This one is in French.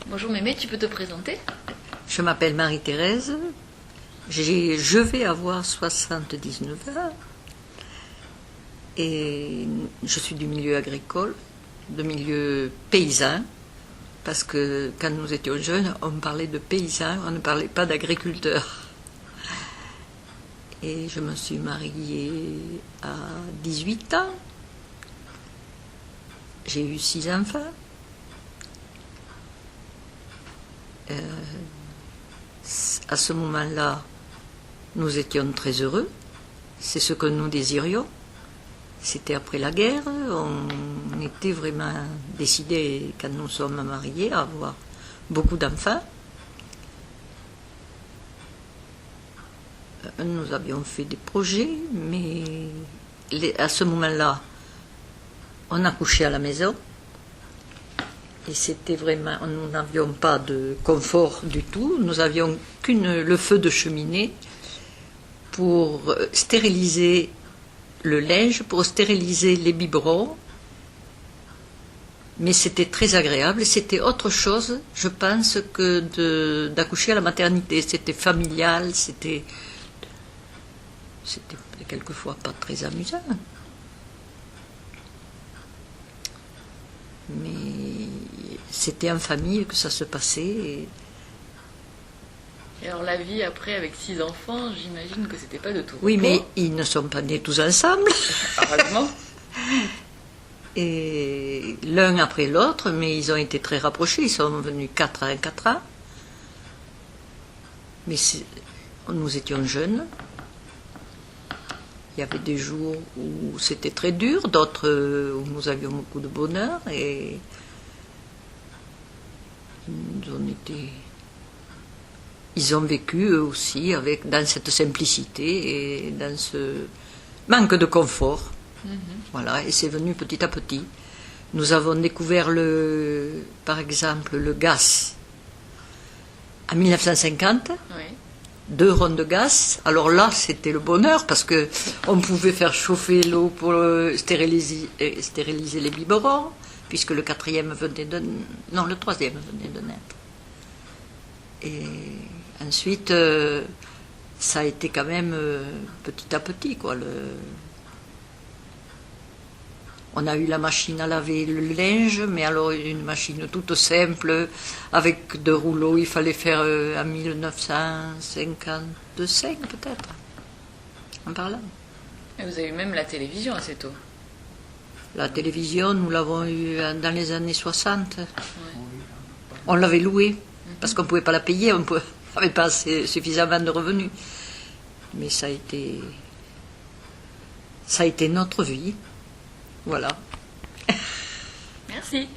Bonjour Mémé, tu peux te présenter? Je m'appelle Marie-Thérèse, je vais avoir 79 ans et je suis du milieu agricole, de milieu paysan, parce que quand nous étions jeunes, on parlait de paysans, on ne parlait pas d'agriculteurs. Et je me suis mariée à 18 ans, j'ai eu 6 enfants. À ce moment-là, nous étions très heureux, c'est ce que nous désirions. C'était après la guerre, on était vraiment décidés, quand nous sommes mariés, à avoir beaucoup d'enfants. Nous avions fait des projets, mais à ce moment-là, on a couché à la maison. Et c'était vraiment, nous n'avions pas de confort du tout, nous avions le feu de cheminée pour stériliser le linge, pour stériliser les biberons. Mais c'était très agréable, c'était autre chose, je pense, que d'accoucher à la maternité. C'était familial, c'était quelquefois pas très amusant. Mais c'était en famille que ça se passait. Et alors la vie après avec 6 enfants, j'imagine que c'était pas de tout repos. Oui, mais ils ne sont pas nés tous ensemble. Heureusement. Et l'un après l'autre, mais ils ont été très rapprochés. Ils sont venus 4 ans, 4 ans. Mais nous étions jeunes. Il y avait des jours où c'était très dur, d'autres où nous avions beaucoup de bonheur. Et ils ont vécu eux aussi dans cette simplicité et dans ce manque de confort. Voilà, et c'est venu petit à petit. Nous avons découvert par exemple le gaz en 1950. Oui. 2 rondes de gaz. Alors là, c'était le bonheur parce que on pouvait faire chauffer l'eau pour stériliser les biberons, puisque le 4e venait le 3e venait de naître. Et ensuite, ça a été quand même petit à petit, quoi. On a eu la machine à laver le linge, mais alors une machine toute simple, avec 2 rouleaux. Il fallait faire en 1955 peut-être, en parlant. Et vous avez eu même la télévision assez tôt. La télévision, nous l'avons eue dans les années 60. Ouais. On l'avait louée, parce qu'on ne pouvait pas la payer, on n'avait pas suffisamment de revenus. Mais ça a été notre vie. Voilà. Merci.